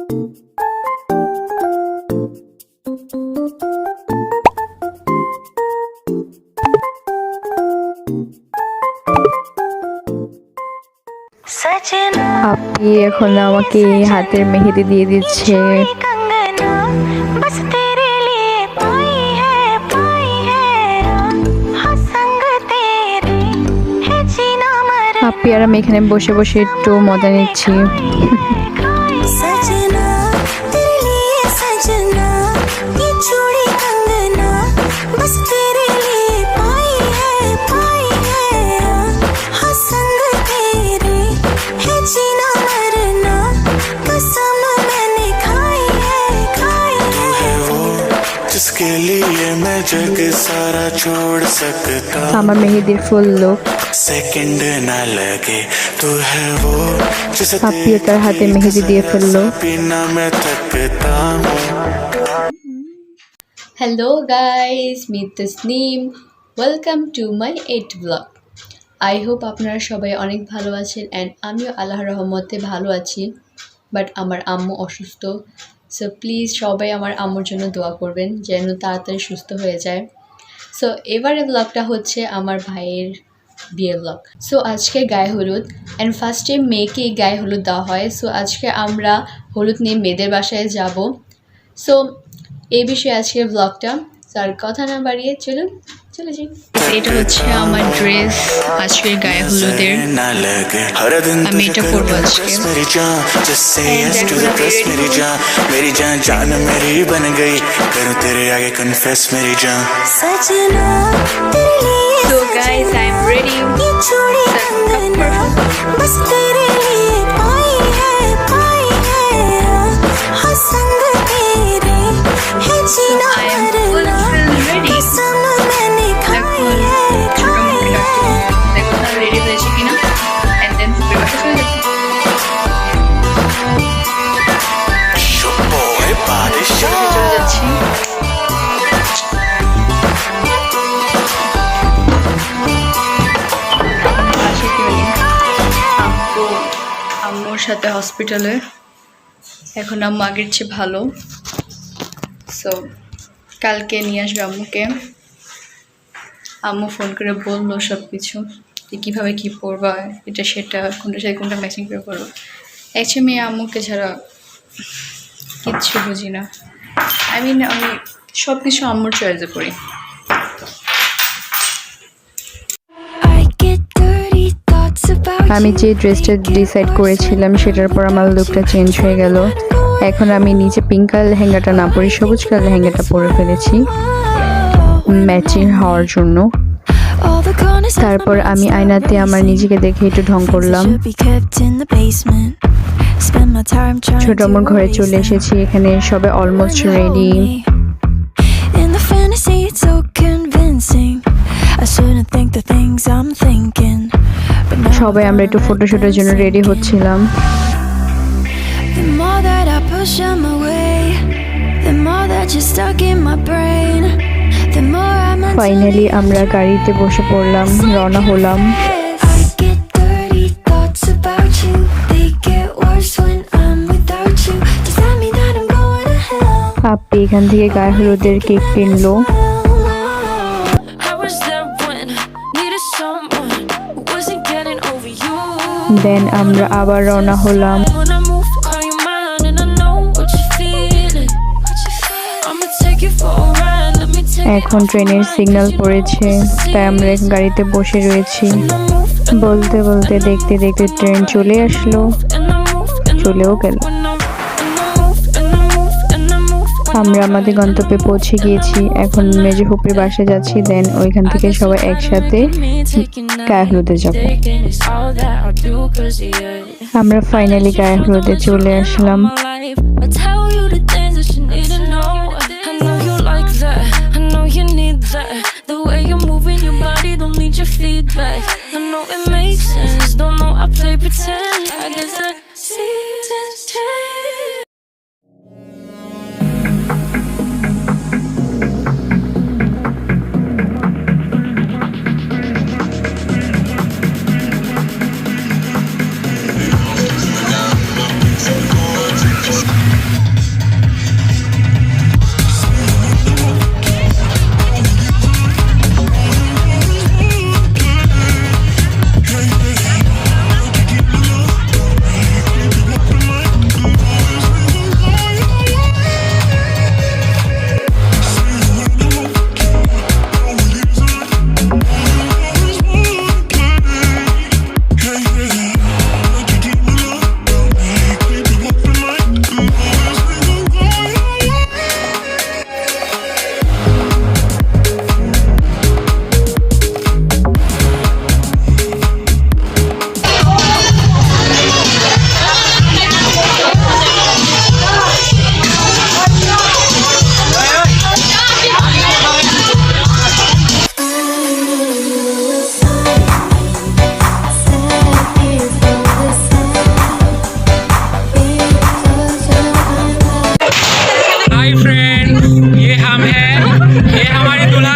আপনি এখন আমাকে হাতের মেহেদি দিয়ে দিচ্ছে। আপনি আর আমি এখানে বসে বসে একটু মজা নিচ্ছি। আমার মেহেদির ফুল লুক। আপনি তার হাতে মেহেদি দিয়ে ফেললো। Hello guys, meet Tasneem. Welcome to my 8th vlog. I hope আপনারা সবাই অনেক ভালো আছেন and আমিও আল্লাহর রহমতে ভালো আছি, বাট আমার আম্মু অসুস্থ। সো প্লিজ সবাই আমার আম্মুর জন্য দোয়া করবেন যেন তাড়াতাড়ি সুস্থ হয়ে যায়। সো এবারে ব্লগটা হচ্ছে আমার ভাইয়ের বিয়ের ব্লগ। সো আজকে গায়ে হলুদ অ্যান্ড ফার্স্টে মেয়েকেই গায়ে হলুদ দেওয়া হয়। সো আজকে আমরা হলুদ নিয়ে মেয়েদের বাসায় যাব। সো এই বিষয়ে আজকের ব্লগটা। আর কথা না বাড়িয়ে চলুন চলে যাই। এটা হচ্ছে আমার ড্রেস আজকের গায়ে হলুদের। আমি এটা পরবো আজকে। So guys, I'm ready. আম্মুর সাথে হসপিটালে। এখন আম্মু আগের চেয়ে ভালো। সো কালকে নিয়ে আসবে আম্মুকে। আম্মু ফোন করে বললো সব কিছু, যে কীভাবে কী পরবা, এটা সেটা, কোনটার সাথে কোনটা ম্যাচিং করে পরবো। অ্যাকচুয়ালি আমি আম্মুকে ছাড়া কিচ্ছু বুঝি না। আমি সব কিছু আম্মুর চয়েসে করি। আমি যে ড্রেসটা ডিসাইড করেছিলাম সেটার পর আমার লুকটা চেঞ্জ হয়ে গেল। এখন আমি নিচে পিঙ্ক কালার লেহেঙ্গাটা না পরে সবুজ কালার লেহেঙ্গাটা পরে ফেলেছি ম্যাচিং হওয়ার জন্য। তারপর আমি আয়নাতে আমার নিজেকে দেখে একটু ঢং করলাম। ছোট আমার ঘরে চলে এসেছি। এখানে সবাই অলমোস্ট রেডি। সবাই আমরা একটু ফটোশুটের জন্য রেডি হচ্ছিলাম। ফাইনালি আমরা গাড়িতে বসে পড়লাম, রওনা হলাম। আপনি এখান থেকে গায়ে হলুদের কেক কিনলো। দেন আমরা আবার রওনা হলাম। এখন ট্রেনের সিগন্যাল পড়েছে, তাই আমরা গাড়িতে বসে রয়েছি। বলতে বলতে দেখতে দেখতে ট্রেন চলে আসলো, চলেও গেল। আমরা আমাদের গন্তব্যে পৌঁছে গিয়েছি। এখন মেজো ফুপির বাসায় যাচ্ছি। দেন ওইখান থেকে সবাই একসাথে গায়ে হলুদে যাব। আমরা ফাইনালি গায়ে হলুদে চলে আসলাম।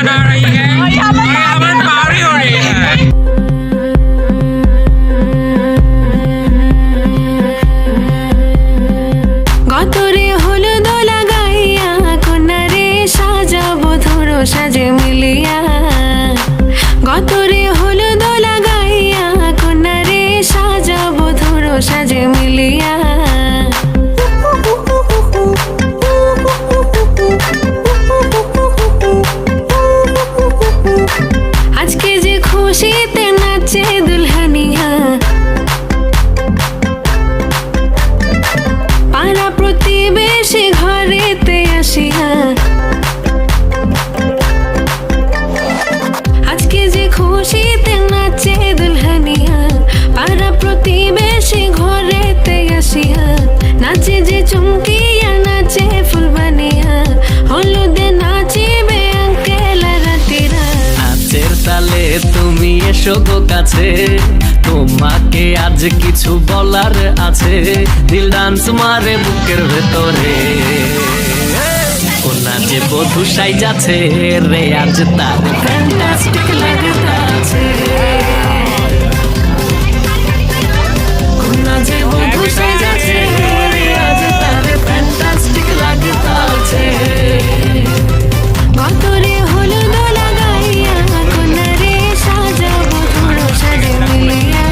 कौन आ रही है? अमन पारी हो रही है। গতরে হলুদ লাগাইয়া কোনারে সাজাবো ধরো সাজে মিলিয়া গতরে হলুদ লাগাইয়া কোনারে সাজাবো ধরো সাজে মিলিয়া আজকে যে খুশিতে নাচে দুলহানিয়া পাড়া প্রতিবেশী ঘরেতে আসিয়া আজকে যে খুশিতে নাচে দুলহানিয়া পাড়া প্রতিবেশী ঘরেতে আসিয়া নাচে যে চুমকিয়া নাচে ফুলবানিয়া হলুদে নাচিবে আঙ্কেল রাতিরা নাচের তালে তুমি এসো গো কাছে তোমাকে আজ কিছু বলার আছে দিল ডান্স মারে বুকের ভেতরে ও নাচে বধু সাই যাচ্ছে রে আজ তার ফ্যান্টাস্টিক লাগতাছে নাচে বধু সাজাছে রে আজ তার ফ্যান্টাস্টিক লাগতাছে গতরে হলুদ লাগাইয়া কোনারে সাজাবো ধরো সাজে মিলিয়া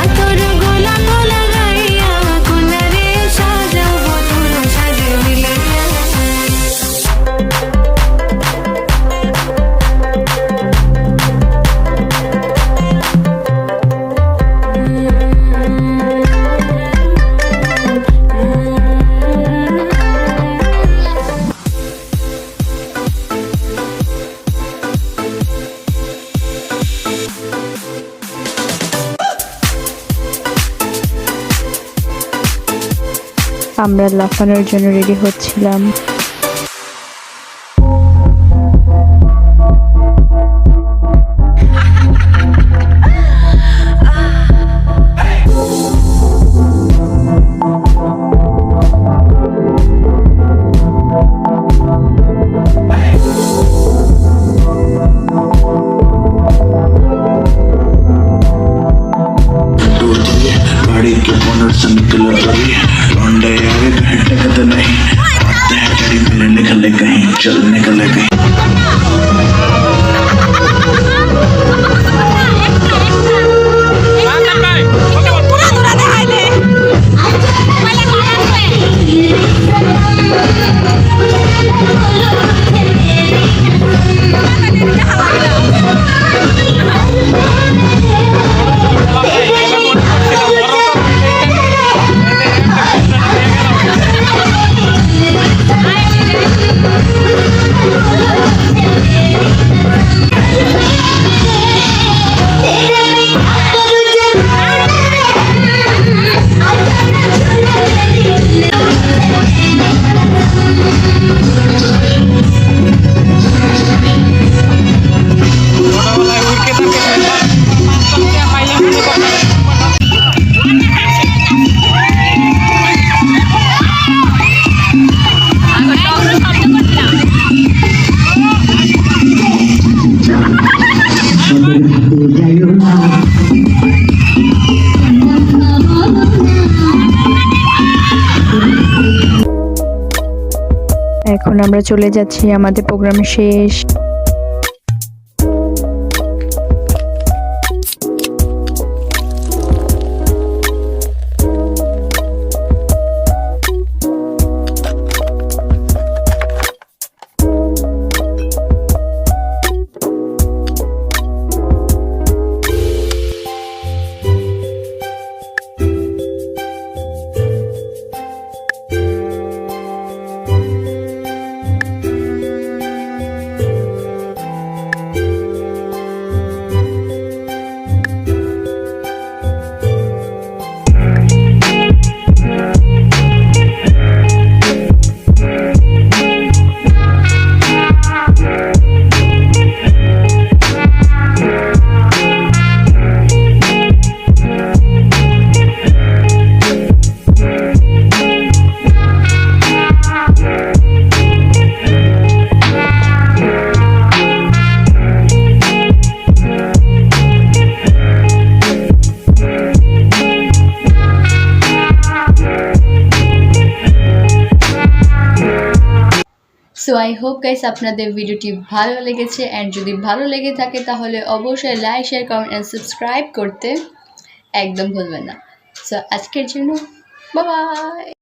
আতর গোলাপ লাগাইয়া কোনারে সাজাবো ধরো সাজে মিলিয়া আমরা লাফানোর জন্য রেডি হচ্ছিলাম। गाड़ी के बोनट से निकल रही लौंडे आगे कहीं टिकते नहीं आते हैं गाड़ी में निकले कहीं चल निकले कहीं এখন আমরা চলে যাচ্ছি আমাদের প্রোগ্রাম শেষ। সো আই হোপ গাইস আপনাদের ভিডিওটি ভালো লেগেছে, অ্যান্ড যদি ভালো লেগে থাকে তাহলে অবশ্যই like, share, comment and subscribe করতে একদম ভুলবেন না। সো আজকের জন্য বাই বাই।